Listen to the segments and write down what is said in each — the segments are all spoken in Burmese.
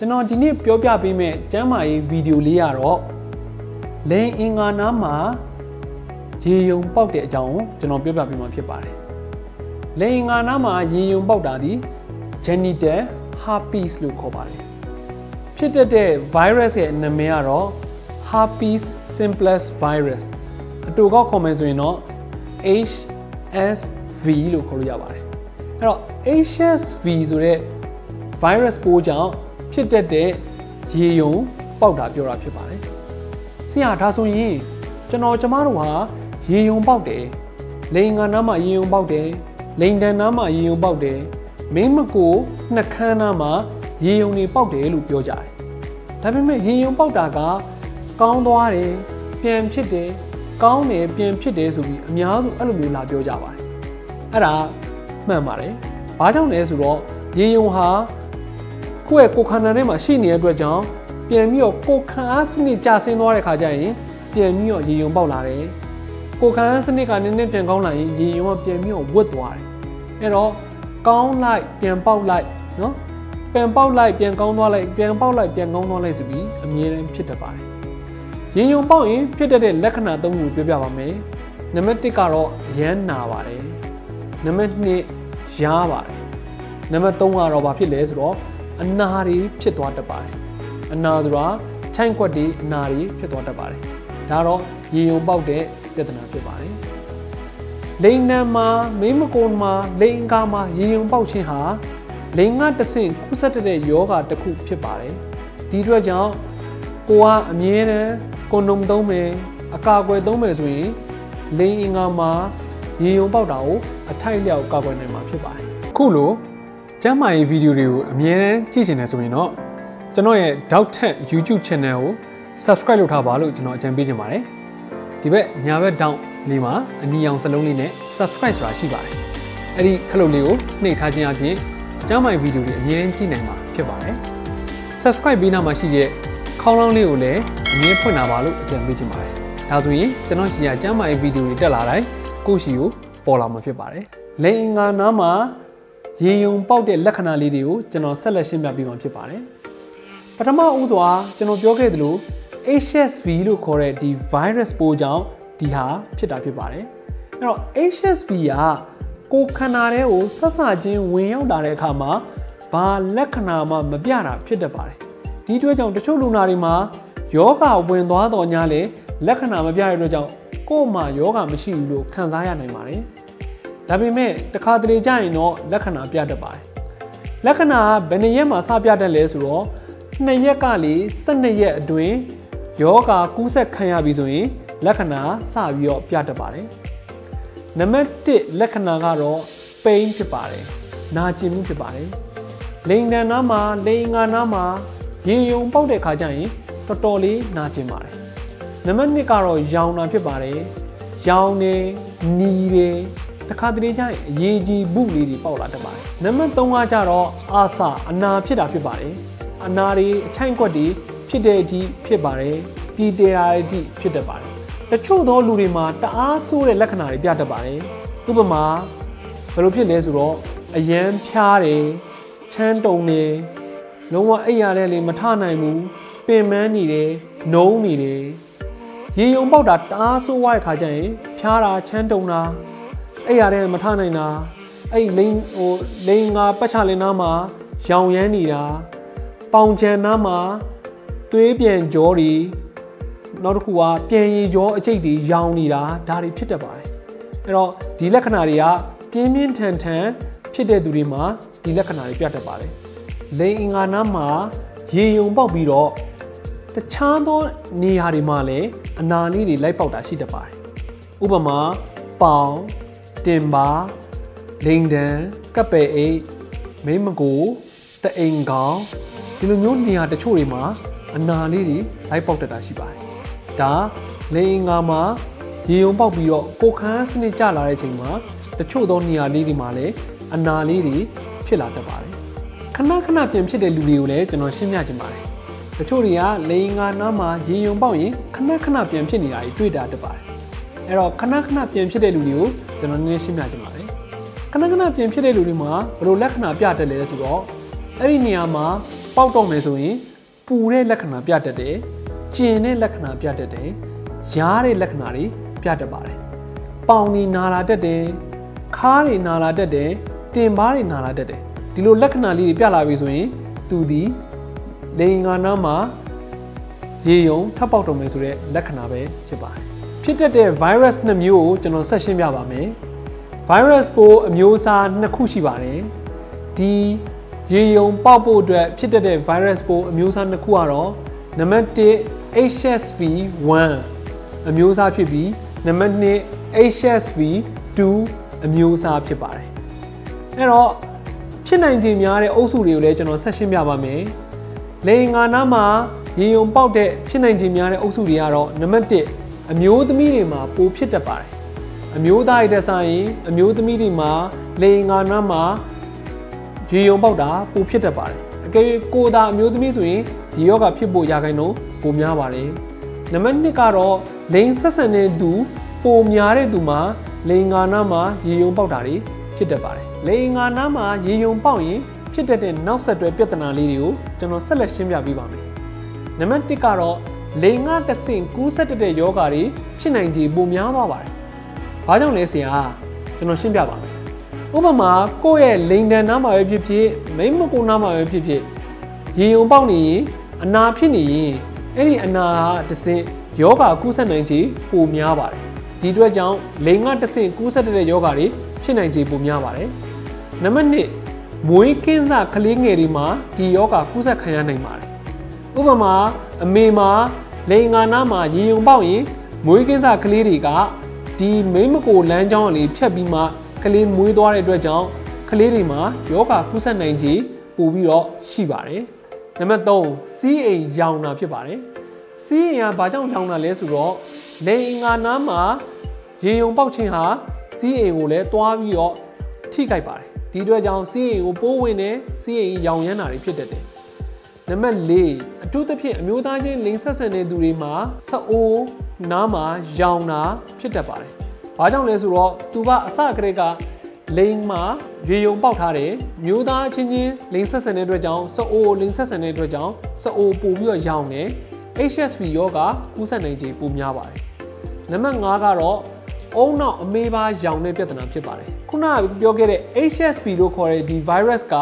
ကျွန်တော်ဒီနေ့ပြောပြပေးမယ့်ကျမ်းမာရေးဗီဒီယိုလေးကတော့လိန်အင်္ဂါနာမှာရေယုံပေါက်တဲ့အကြောင်းကိုကျွန်တော်ပြောပြပေးမှာဖြစ်ပါတယ်လိန်အင်္ဂါနာမှာရေယုံပေါက်တာဒီ genital herpes လို့ခေါ်ပါတယ်ဖြစ်တဲ့ virus ရဲ့နာမည်ကတော့ herpes simplex virus အတူကောက်ခေါ်မယ်ဆိုရင်တော့ HSV လို့ခေါ်လို့ရပါတယ်အဲ့တော့ HSV ဆိုတဲ့ virus ပိုးကြောင့်ဖြစ်တဲ့ရေယုံပေါက်တာပြောတာဖြစ်ပါတယ်ဆရာဒါဆိုရင်ကျမတို့ဟာရေယုံပေါက်တယ်လိန်ငါနားမှာရေယုံပေါက်တယ်လိန်တန်နားမှာရေယုံပေါက်တယ်မင်းမကိုနှခမ်းနားမှာရေယုံတွေပေါက်တယ်လို့ပြောကြတယ်ဒါပေမဲ့ရေယုံပေါက်တာကကောင်းသွားတယ်ပြန်ဖြစ်တယ်ကောင်းတယ်ပြန်ဖြစ်တယ်ဆိုပြီးအများစုအဲ့လိုမျိုးလာပြောကြပါတယ်အဲ့ဒါမှန်ပါတယ်ဘာကြောင့်လဲဆိုတော့ရေယုံဟာကိုယ့်ခန္ဓာထဲမှာရှိနေတဲ့အတွက်ကြောင့်ပြန်ပြီးတော့ကိုယ်ခံအားစနစ်ကျဆင်းသွားတဲ့ခါကျရင်ပြန်ပြီးတော့ရေယုံပေါက်လာတယ်ကိုယ်ခံအားစနစ်ကနည်းနည်းပြန်ကောင်းလာရင်ရေယုံကပြန်ပြီးတော့ဝတ်သွားတယ်အဲ့တော့ကောင်းလိုက်ပြန်ပေါက်လိုက်နော်ပြန်ပေါက်လိုက်ပြန်ကောင်းသွားလိုက်ပြန်ပေါက်လိုက်ပြန်ကောင်းသွားလိုက်ဆိုပြီးအမြဲတမ်းဖြစ်တတ်ပါတယ်ရေယုံပေါက်ရင်ဖြစ်တတ်တဲ့လက္ခဏာ၃ခုပြောပြပါမယ်နံပါတ်1ကတော့အရမ်းနာပါတယ်နံပါတ်2ရားပါတယ်နံပါတ်3ကတော့ဘာဖြစ်လဲဆိုတော့အနာတွေဖြစ်သွားတတ်ပါတယ်အနာဆိုတာချိုင့်ကွက်တွေအနာတွေဖြစ်သွားတတ်ပါတယ်ဒါတော့ရေယုံပေါက်တဲ့ပြဿနာဖြစ်ပါတယ်လိန်နံမှာမင်းမကုန်းမှာလိန်ကားမှာရေယုံပေါက်ခြင်းဟာလိန်ကတဆင့်ကူးစက်တဲ့ယောဂတစ်ခုဖြစ်ပါတယ်ဒီအတွက်ကြောင့်ကိုကအမြဲတမ်းကွန်ဒုံသုံးမယ်အကာအကွယ်သုံးမယ်ဆိုရင်လိန်အင်္ဂါမှာရေယုံပေါက်တာကိုအထိုက်လျောက်ကာကွယ်နိုင်မှာဖြစ်ပါတယ်ခုလိုကျမ်းမာရေးဗီဒီယိုတွေကိုအမြဲတမ်းကြည့်ချင်တယ်ဆိုရင်တော့ကျွန်တော်ရဲ့ Doctor YouTube Channel ကို Subscribe လုပ်ထားပါလို့ကျွန်တော်အကြံပေးချင်ပါတယ်ဒီဘက်ညာဘက်တောင်းလေးမှာအနီရောင်စလုံးလေးနဲ့ Subscribe ဆိုတာရှိပါတယ်အဲ့ဒီခလုတ်လေးကိုနှိပ်ထားခြင်းအပြင်ကျမ်းမာရေးဗီဒီယိုတွေအမြဲတမ်းကြည့်နိုင်မှာဖြစ်ပါတယ် Subscribe ပြီးနောက်မှာရှိတဲ့ခေါင်းလောင်းလေးကိုလည်းအမြဲဖွင့်ထားပါလို့အကြံပေးချင်ပါတယ်ဒါဆိုရင်ကျွန်တော်ရှိရကျမ်းမာရေးဗီဒီယိုတွေတက်လာတိုင်းကိုယ့်ရှိကိုပေါ်လာမှာဖြစ်ပါတယ်လိန်အင်္ဂါနားမှာရေယုံပေါက်တဲ့လက္ခဏာလေးတွေကိုကျွန်တော်ဆက်လက်ရှင်းပြပေးမှာဖြစ်ပါတယ်ပထမဦးစွာကျွန်တော်ပြောခဲ့သလို HSV လို့ခေါ်တဲ့ဒီ virus ပိုးကြောင့်ဒီဟာဖြစ်တာဖြစ်ပါတယ်အဲ့တော့ HSV ကကိုယ်ခန္ဓာထဲကိုဆက်ဆချင်းဝင်ရောက်လာတဲ့အခါမှာဘာလက္ခဏာမှမပြတာဖြစ်တတ်ပါတယ်ဒီအတွက်ကြောင့်တချို့လူနာတွေမှာယောဂဝင်သွားတော့ညာလေလက္ခဏာမပြတဲ့အတွက်ကြောင့်ကိုယ်မှာယောဂမရှိဘူးလို့ခံစားရနိုင်ပါတယ်ဒါပေမဲ့တခါတလေကြာရင်တော့လက္ခဏာပြတတ်ပါတယ်လက္ခဏာဘယ်နှစ်ရက်မှစပြတတ်လဲဆိုတော့2ရက်ကလေ12ရက်အတွင်းယောဂကူးစက်ခံရပြီဆိုရင်လက္ခဏာစပြီးတော့ပြတတ်ပါတယ်နံပါတ်1လက္ခဏာကတော့ pain ဖြစ်ပါတယ်နာကျင်မှုဖြစ်ပါတယ်လိန်တန်နားမှာလိန်ငါနားမှာရေယုံပေါက်တဲ့ခါကျရင်တော်တော်လေးနာကျင်ပါတယ်နံပါတ်2ကတော့ရောင်တာဖြစ်ပါတယ်ရောင်နေနီတယ်တခါတလေကျရင်အရေးကြီးဘူးလေးတွေပေါက်လာတတ်ပါတယ်နံပါတ်3ကကျတော့အာဆာအနာဖြစ်တာဖြစ်ပါတယ်အနာတွေအချိုင့်ကွက်တွေဖြစ်တဲ့အထိဖြစ်ပါတယ်ပြည်တရာအထိဖြစ်တတ်ပါတယ်တချို့သောလူတွေမှာတအားဆိုးတဲ့လက္ခဏာတွေပြတတ်ပါတယ်ဥပမာဘယ်လိုဖြစ်လဲဆိုတော့အယမ်းဖြားတယ်ချမ်းတုံတယ်လုံးဝအိပ်ရတဲ့လေမထနိုင်ဘူးပင်ပန်းနေတယ်နှုံးနေတယ်ရေယုံပေါက်တာတအားဆိုးသွားတဲ့ခါကျရင်ဖြားတာချမ်းတုံတာအဲ့ရတဲ့မထနိုင်တာအဲ့လိန်ငါပတ်ချလင်းနားမှာရောင်ရမ်းနေတာပေါင်ချန်နားမှာသွေးပြန်ကြောတွေနောက်တစ်ခုကပြန်ရည်ကြောအကျိတ်တွေရောင်နေတာဒါတွေဖြစ်တတ်ပါတယ်အဲ့တော့ဒီလက္ခဏာတွေကပြင်းပြင်းထန်ထန်ဖြစ်တဲ့သူတွေမှာဒီလက္ခဏာတွေပြတတ်ပါတယ်လိန်အင်္ဂါနားမှာရေယုံပေါက်ပြီးတော့တခြားသောနေရာတွေမှာလည်းအနာလေးတွေလိုက်ပေါက်တာရှိတတ်ပါတယ်ဥပမာပေါင်တင်ပါလိန်တန်ကပ်ပယ်အိတ်မိမကိုတအိမ်ကောင်ဒီလိုမျိုးနေရာတချို့တွေမှာအနာလေးတွေလိုက်ပေါက်တတ်တာရှိပါတယ်ဒါလိန်အင်္ဂါမှာရေယုံပေါက်ပြီးတော့ကိုယ်ခန်းစနစ်ကျလာတဲ့အချိန်မှာတချို့သောနေရာလေးတွေမှာလည်းအနာလေးတွေဖြစ်လာတတ်ပါတယ်ခဏခဏပြန်ဖြစ်တဲ့လူတွေကိုလည်းကျွန်တော်ရှင်းပြချင်ပါတယ်တချို့တွေကလိန်အင်္ဂါနားမှာရေယုံပေါက်ရင်ခဏခဏပြန်ဖြစ်နေတာတွေတွေ့တာတတ်ပါတယ်အဲ့တော့ခဏခဏပြန်ဖြစ်တဲ့လူတွေကိုကျွန်တော်နည်းနည်းရှင်းပြချင်ပါတယ်ခဏခဏပြန်ဖြစ်တဲ့လူတွေမှာဘယ်လိုလက္ခဏာပြတတ်လဲဆိုတော့အဲ့ဒီနေရာမှာ ပေါက်တော့မယ်ဆိုရင်ပူတဲ့လက္ခဏာပြတတ်တယ်ကျင်တဲ့လက္ခဏာပြတတ်တယ်ရားတဲ့လက္ခဏာတွေပြတတ်ပါတယ်ပေါင်တွေနာလာတတ်တယ်ခါးတွေနာလာတတ်တယ်တင်ပါးတွေနာလာတတ်တယ်ဒီလိုလက္ခဏာလေးတွေပြလာပြီဆိုရင်သူဒီလိင်္ဂါနာမှာရေယုံထပ်ပေါက်တော့မယ်ဆိုတဲ့လက္ခဏာပဲဖြစ်ပါတယ်ဖြစ်တတ်တဲ့ virus 2မျိုးကိုကျွန်တော်ဆက်ရှင်းပြပါမယ် virus ပိုးအမျိုးအစား2ခုရှိပါတယ်ဒီရေယုံပေါက်ဖို့အတွက်ဖြစ်တတ်တဲ့ virus ပိုးအမျိုးအစား2ခုကတော့နံပါတ်1 HSV1 အမျိုးအစားဖြစ်ပြီးနံပါတ်2 HSV2 အမျိုးအစားဖြစ်ပါတယ်အဲ့တော့ဖြစ်နိုင်ခြေများတဲ့အုပ်စုတွေကိုလည်းကျွန်တော်ဆက်ရှင်းပြပါမယ်လိင်္ဂါနာမှာရေယုံပေါက်တဲ့ဖြစ်နိုင်ခြေများတဲ့အုပ်စုတွေကတော့နံပါတ်1အမျိုးသမီးတွေမှာပိုဖြစ်တတ်ပါတယ်အမျိုးသားတွေတက်ဆိုင်အမျိုးသမီးတွေမှာလိင်္ဂါနာမှာရေယုံပေါက်တာပိုဖြစ်တတ်ပါတယ်အကယ်၍ကိုယ်သာအမျိုးသမီးဆိုရင်ဒီယောဂဖြစ်ဖို့ရာခိုင်နှုန်းပိုများပါတယ်နံပါတ်2ကတော့လိင်ဆက်ဆံတဲ့သူပိုများတဲ့သူမှာလိင်္ဂါနာမှာရေယုံပေါက်တာတွေဖြစ်တတ်ပါတယ်လိင်္ဂါနာမှာရေယုံပေါက်ရင်ဖြစ်တတ်တဲ့နောက်ဆက်တွဲပြဿနာလေးတွေကိုကျွန်တော်ဆက်လက်ရှင်းပြပေးပါမယ်နံပါတ်1ကတော့လိင်္ဂတဆင့်ကူးစက်တဲ့ယောဂါတွေဖြစ်နိုင်ခြေပိုများသွားပါတယ်။ဘာကြောင့်လဲဆရာကျွန်တော်ရှင်းပြပါမယ်။ဥပမာကိုယ့်ရဲ့လိင်တန်နားမှာပဲဖြစ်ဖြစ်မိန်းမကိုနားမှာပဲဖြစ်ဖြစ်ရေယုံပေါက်နေရင်အနာဖြစ်နေရင်အဲ့ဒီအနာတဆင့်ယောဂါကူးစက်နိုင်ခြေပိုများပါတယ်။ဒီအတွက်ကြောင့်လိင်္ဂတဆင့်ကူးစက်တဲ့ယောဂါတွေဖြစ်နိုင်ခြေပိုများပါတယ်။နံပါတ်2မွေးကင်းစကလေးငယ်တွေမှာဒီယောဂါကူးစက်ခံရနိုင်ပါတယ်။ဥပမာအမေမှာလိင်္ဂါနာမှာရေယုံပေါက်ရင်မွေးကင်းစကလေးတွေကဒီမိန်းမကိုလမ်းကြောင်းလေးဖြတ်ပြီးမှကလေးမွေးသွားတဲ့အတွက်ကြောင့်ကလေးတွေမှာယောဂါကူးစက်နိုင်ခြေပိုပြီးတော့ရှိပါတယ်။နံပါတ်3စီးအိမ်ရောင်တာဖြစ်ပါတယ်။စီးအိမ်ကဘာကြောင့်ရောင်တာလဲဆိုတော့လိင်္ဂါနာမှာရေယုံပေါက်ခြင်းဟာစီးအိမ်ကိုလည်းတွားပြီးတော့ထိခိုက်ပါတယ်။ဒီအတွက်ကြောင့်စီးအိမ်ကိုပိုးဝင်တဲ့စီးအိမ်ရောင်ရမ်းတာတွေဖြစ်တတ်တယ်။နံပါတ်4အထူးသဖြင့်အမျိုးသားချင်းလိင်ဆက်ဆံတဲ့သူတွေမှာစအိုးနားမှာရောင်တာဖြစ်တတ်ပါတယ်။ဘာကြောင့်လဲဆိုတော့သူကအစကတည်းကလိင်မှာရေယုံပေါက်ထားတယ်။မျိုးသားချင်းချင်းလိင်ဆက်ဆံတဲ့အတွက်ကြောင့်စအိုးလိင်ဆက်ဆံတဲ့အတွက်ကြောင့်စအိုးပို့ပြီးတော့ရောင်တယ်။ HSV ယောဂကူးစက်နိုင်ခြေပိုများပါတယ်။နံပါတ်5ကတော့အုံနောက်အမေးပါရောင်တဲ့ပြဿနာဖြစ်ပါတယ်။ခုနကပြောခဲ့တဲ့ HSV လို့ခေါ်တဲ့ဒီ virus က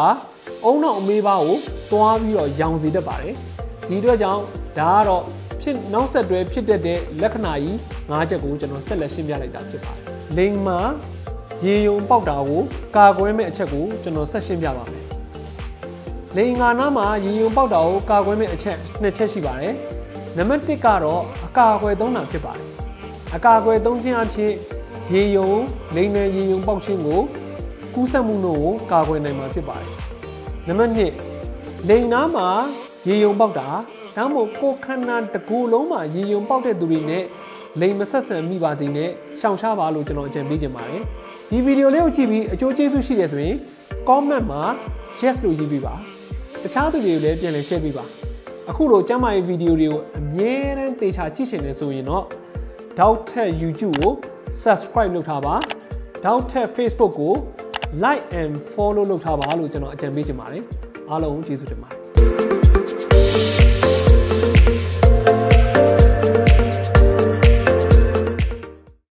အုံနောက်အမေးပါကိုတွားပြီးတော့ရောင်စေတတ်ပါတယ်ဒီအတွက်ကြောင့်ဒါကတော့ဖြစ်နောက်ဆက်တွဲဖြစ်တတ်တဲ့လက္ခဏာကြီး5ချက်ကိုကျွန်တော်ဆက်လက်ရှင်းပြလိုက်တာဖြစ်ပါတယ်လိင်မှာရေယုံပေါက်တာကိုကာကွယ်မဲ့အချက်ကိုကျွန်တော်ဆက်ရှင်းပြပါမယ်လိင်္ဂါနာမှာရေယုံပေါက်တာကိုကာကွယ်မဲ့အချက်2ချက်ရှိပါတယ်နံပါတ်1ကတော့အကာအကွယ်သုံးတာဖြစ်ပါတယ်အကာအကွယ်သုံးခြင်းအဖြစ်ရေယုံလိင်နဲ့ရေယုံပေါက်ခြင်းကိုကူးစက်မှုတို့ကိုကာကွယ်နိုင်မှာဖြစ်ပါတယ်နံပါတ်2လိင်နာမှာရေယုံပေါက်တာဒါမှမဟုတ်ကိုယ်ခန္ဓာတစ်ခုလုံးမှာရေယုံပေါက်တဲ့သူတွေနဲ့လိင်မဆက်ဆံမိပါစေနဲ့ရှောင်ရှားပါလို့ကျွန်တော်အကြံပေးချင်ပါတယ်ဒီဗီဒီယိုလေးကိုကြည့်ပြီးအကျိုးကျေးဇူးရှိတယ်ဆိုရင် comment မှာ yes လို့ရေးပေးပါတခြားသူတွေကိုလည်းပြန်လည် share ပေးပါအခုလိုကျမ်းမာရေးဗီဒီယိုတွေကိုအမြဲတမ်းသေချာကြည့်ချင်တယ်ဆိုရင်တော့ Doctor YouTube ကို subscribe လုပ်ထားပါ Doctor Facebook ကို like and follow လုပ်ထားပါလို့ကျွန်တော်အကြံပေးချင်ပါတယ်အားလုံးကျေးဇူးတင်ပါတယ်